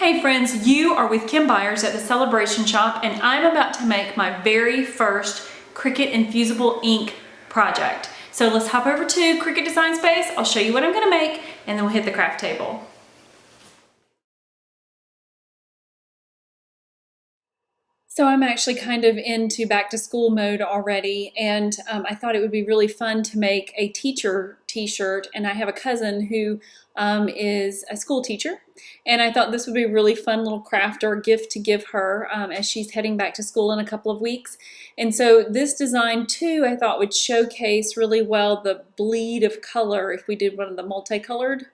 Hey friends, you are with Kim Byers at the Celebration Shop, and I'm about to make my very first Cricut Infusible Ink project. So let's hop over to Cricut Design Space. I'll show you what I'm gonna make, and then we'll hit the craft table. So I'm actually kind of into back to school mode already, and I thought it would be really fun to make a teacher t-shirt, and I have a cousin who is a school teacher, and I thought this would be a really fun little craft or gift to give her as she's heading back to school in a couple of weeks. And so this design too, I thought would showcase really well the bleed of color if we did one of the multicolored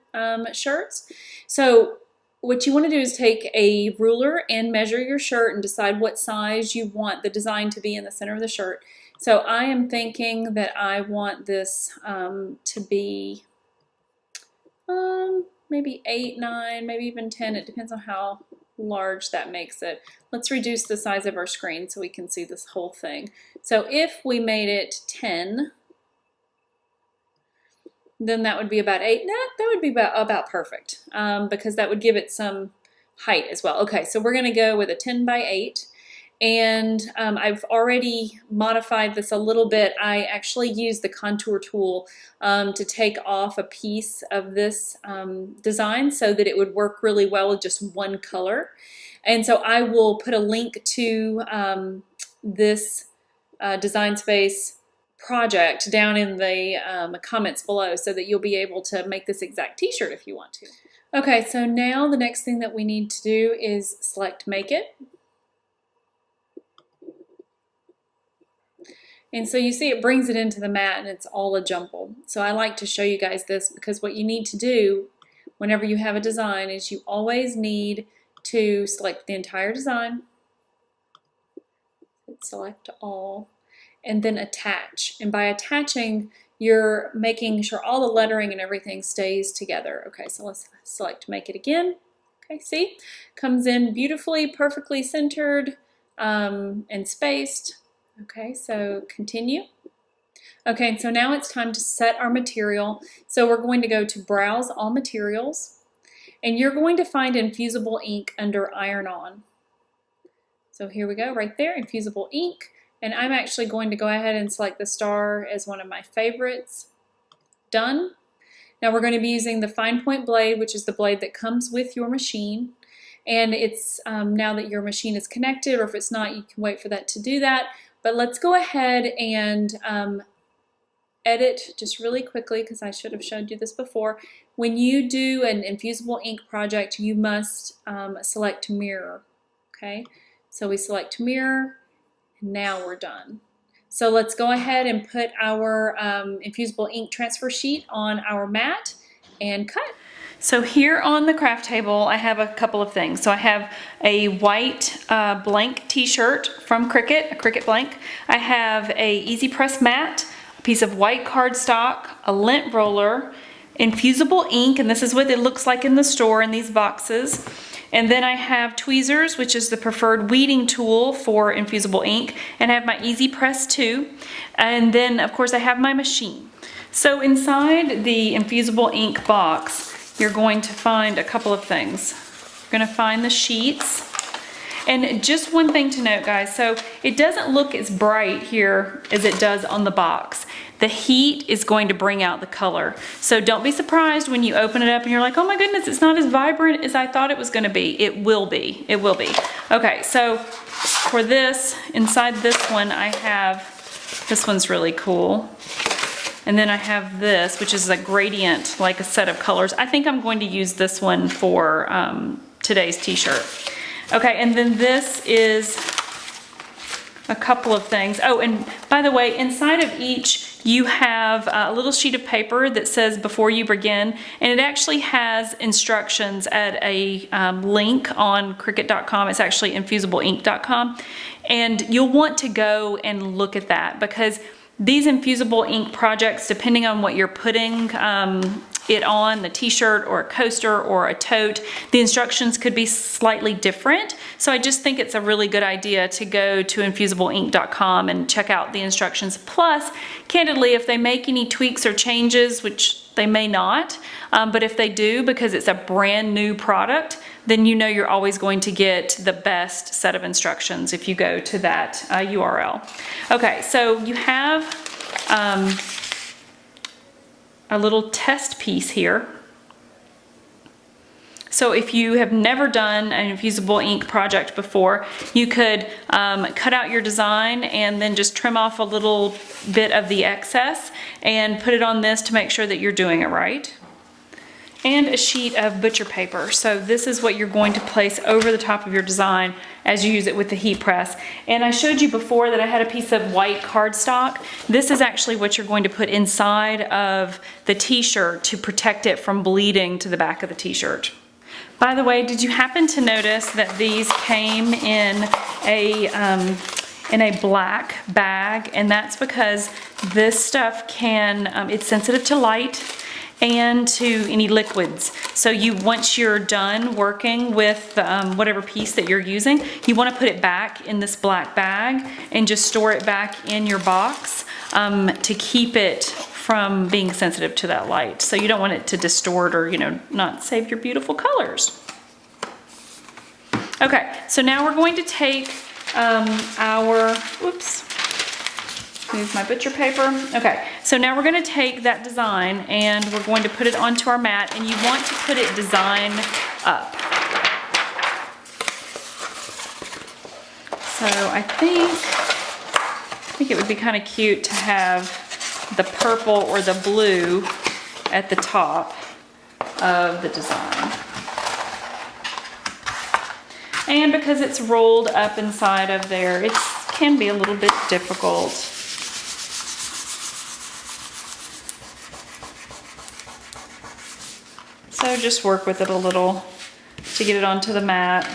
shirts. So what you want to do is take a ruler and measure your shirt and decide what size you want the design to be in the center of the shirt. So I am thinking that I want this to be maybe 8, 9, maybe even 10. It depends on how large that makes it. Let's reduce the size of our screen so we can see this whole thing. So if we made it 10, then that would be about 8. That would be about perfect because that would give it some height as well. Okay, so we're going to go with a 10 by 8. And I've already modified this a little bit. I actually used the contour tool to take off a piece of this design so that it would work really well with just one color. And so I will put a link to this Design Space project down in the comments below so that you'll be able to make this exact t-shirt if you want to. Okay, so now the next thing that we need to do is select Make It. And so you see it brings it into the mat and it's all a jumble. So I like to show you guys this because what you need to do whenever you have a design is you always need to select the entire design, select all, and then attach. And by attaching, you're making sure all the lettering and everything stays together. Okay, so let's select Make It again. Okay, see? Comes in beautifully, perfectly centered and spaced. Okay, so continue. Okay, and so now it's time to set our material. So we're going to go to Browse All Materials, and you're going to find Infusible Ink under Iron On. So here we go, right there, Infusible Ink. And I'm actually going to go ahead and select the star as one of my favorites. Done. Now we're going to be using the fine point blade, which is the blade that comes with your machine. And it's now that your machine is connected, or if it's not, you can wait for that to do that. But let's go ahead and edit just really quickly because I should have showed you this before. When you do an Infusible Ink project, you must select Mirror. Okay, so we select Mirror. Now we're done. So let's go ahead and put our Infusible Ink transfer sheet on our mat and cut. So here on the craft table, I have a couple of things. So I have a white blank t-shirt from Cricut, a Cricut blank. I have a Easy Press mat, a piece of white cardstock, a lint roller, Infusible Ink, and this is what it looks like in the store in these boxes. And then I have tweezers, which is the preferred weeding tool for Infusible Ink, and I have my Easy Press too. And then of course I have my machine. So inside the Infusible Ink box, you're going to find a couple of things. You're going to find the sheets. And just one thing to note, guys, so it doesn't look as bright here as it does on the box. The heat is going to bring out the color. So don't be surprised when you open it up and you're like, oh my goodness, it's not as vibrant as I thought it was going to be. It will be. It will be. Okay, so for this, inside this one, I have, this one's really cool. And then I have this, which is a gradient, like a set of colors. I think I'm going to use this one for today's t-shirt. Okay, and then this is a couple of things. Oh, and by the way, inside of each, you have a little sheet of paper that says before you begin, and it actually has instructions at a link on Cricut.com. It's actually infusible-ink.com. And you'll want to go and look at that because these Infusible Ink projects, depending on what you're putting it on, the t-shirt or a coaster or a tote, the instructions could be slightly different. So I just think it's a really good idea to go to infusible-ink.com and check out the instructions. Plus, candidly, if they make any tweaks or changes, which They may not, but if they do, because it's a brand new product, then you know you're always going to get the best set of instructions if you go to that URL. Okay, so you have a little test piece here. So if you have never done an Infusible Ink project before, you could cut out your design and then just trim off a little bit of the excess and put it on this to make sure that you're doing it right. And a sheet of butcher paper. So this is what you're going to place over the top of your design as you use it with the heat press. And I showed you before that I had a piece of white cardstock. This is actually what you're going to put inside of the t-shirt to protect it from bleeding to the back of the t-shirt. By the way, did you happen to notice that these came in a black bag? And that's because this stuff can, it's sensitive to light and to any liquids. So once you're done working with whatever piece that you're using, you want to put it back in this black bag and just store it back in your box to keep it from being sensitive to that light. So you don't want it to distort or, not save your beautiful colors. Okay, so now we're going to take move my butcher paper. Okay, so now we're going to take that design and we're going to put it onto our mat, and you want to put it design up. So I think it would be kind of cute to have the purple or the blue at the top of the design. And because it's rolled up inside of there, it can be a little bit difficult. So just work with it a little to get it onto the mat.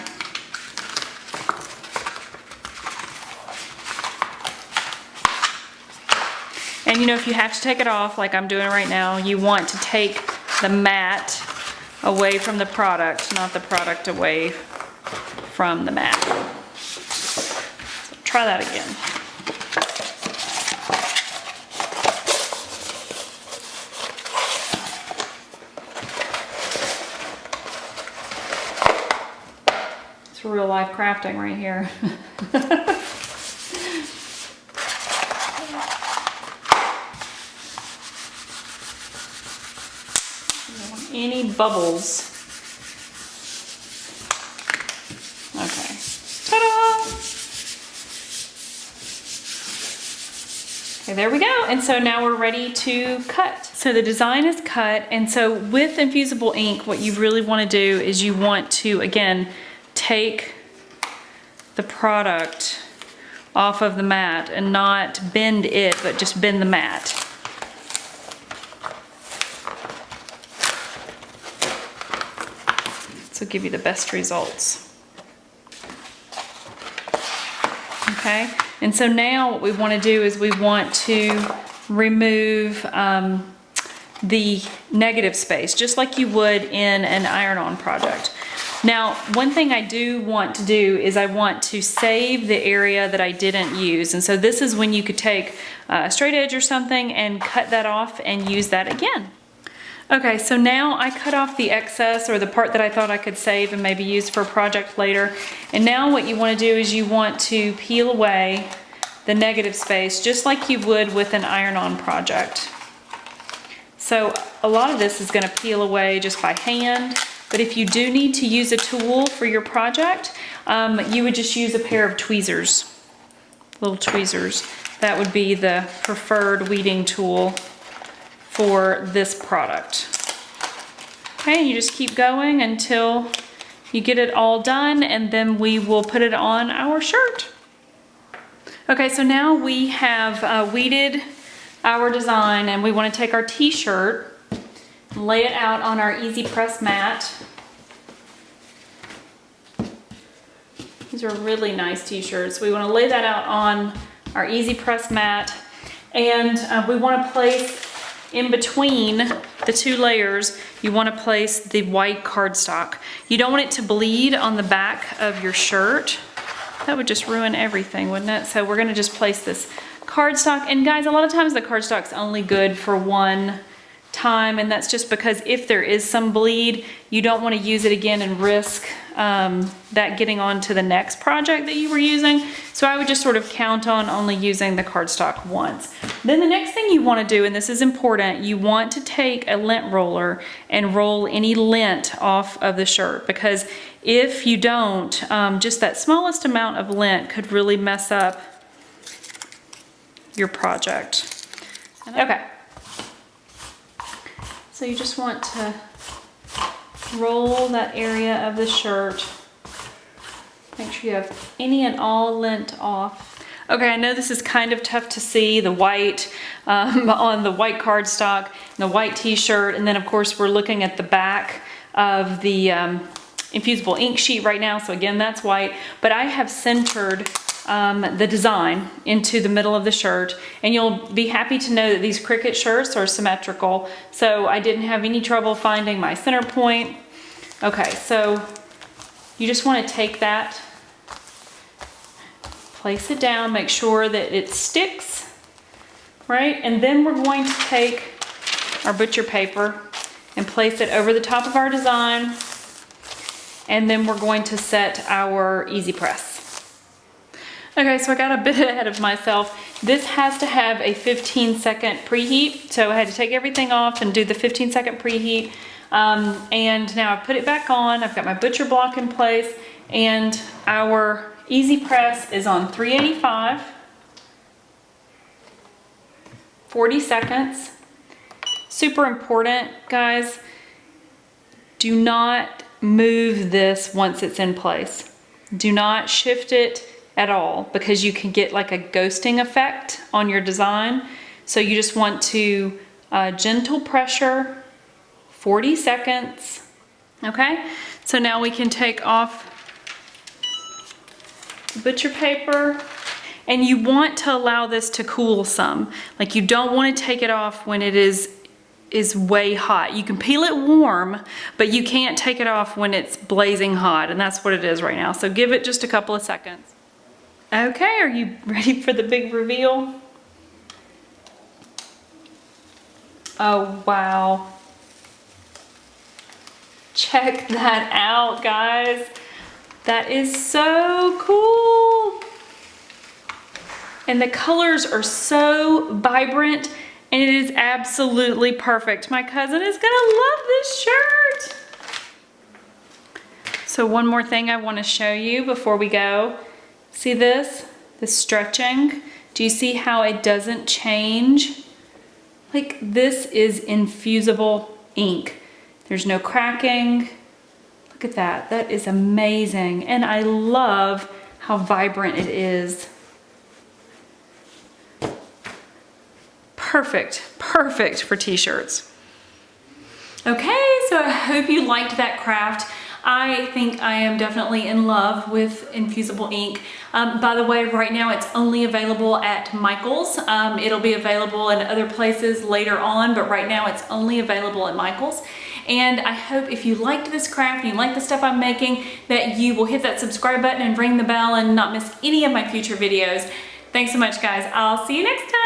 And if you have to take it off, like I'm doing right now, you want to take the mat away from the product, not the product away from the mat. So try that again. It's real life crafting right here. Any bubbles. Okay. Ta-da! Okay, there we go. And so now we're ready to cut. So the design is cut, and so with Infusible Ink, what you really want to do is you want to, again, take the product off of the mat and not bend it, but just bend the mat. Will give you the best results. Okay, and so now what we want to do is we want to remove the negative space, just like you would in an iron-on project. Now, one thing I do want to do is I want to save the area that I didn't use, and so this is when you could take a straight edge or something and cut that off and use that again. Okay, so now I cut off the excess or the part that I thought I could save and maybe use for a project later. And now what you want to do is you want to peel away the negative space just like you would with an iron-on project. So a lot of this is going to peel away just by hand, but if you do need to use a tool for your project, you would just use a pair of tweezers, little tweezers. That would be the preferred weeding tool for this product. Okay, you just keep going until you get it all done, and then we will put it on our shirt. Okay, so now we have weeded our design, and we want to take our t-shirt, lay it out on our easy press mat. These are really nice t-shirts. We want to lay that out on our easy press mat, and we want to place in between the two layers, you want to place the white cardstock. You don't want it to bleed on the back of your shirt. That would just ruin everything, wouldn't it? So we're going to just place this cardstock. And guys, a lot of times the cardstock's only good for one time, and that's just because if there is some bleed, you don't want to use it again and risk that getting on to the next project that you were using. So I would just sort of count on only using the cardstock once. Then the next thing you want to do, and this is important, you want to take a lint roller and roll any lint off of the shirt, because if you don't, just that smallest amount of lint could really mess up your project. Okay. So you just want to roll that area of the shirt. Make sure you have any and all lint off. Okay, I know this is kind of tough to see, the white on the white cardstock, the white t-shirt, and then of course we're looking at the back of the infusible ink sheet right now, so again that's white, but I have centered the design into the middle of the shirt, and you'll be happy to know that these Cricut shirts are symmetrical, so I didn't have any trouble finding my center point. Okay, so you just want to take that, place it down, make sure that it sticks, right? And then we're going to take our butcher paper and place it over the top of our design, and then we're going to set our easy press. Okay, so I got a bit ahead of myself. This has to have a 15-second preheat, so I had to take everything off and do the 15-second preheat. And now I've put it back on. I've got my butcher block in place, and our easy press is on 385, 40 seconds. Super important, guys. Do not move this once it's in place. Do not shift it at all, because you can get like a ghosting effect on your design. So you just want to gentle pressure, 40 seconds. Okay, so now we can take off the butcher paper, and you want to allow this to cool some. Like, you don't want to take it off when it is way hot. You can peel it warm, but you can't take it off when it's blazing hot, and that's what it is right now. So give it just a couple of seconds. Okay, are you ready for the big reveal? Oh, wow. Check that out, guys. That is so cool. And the colors are so vibrant, and it is absolutely perfect. My cousin is gonna love this shirt. So one more thing I want to show you before we go. See this? The stretching. Do you see how it doesn't change? Like, this is infusible ink. There's no cracking. Look at that. That is amazing. And I love how vibrant it is. Perfect, perfect for t-shirts. Okay, so I hope you liked that craft. I think I am definitely in love with infusible ink. By the way, right now it's only available at Michael's. It'll be available in other places later on, but right now it's only available at Michael's. And I hope if you liked this craft and you like the stuff I'm making, that you will hit that subscribe button and ring the bell and not miss any of my future videos. Thanks so much, guys. I'll see you next time.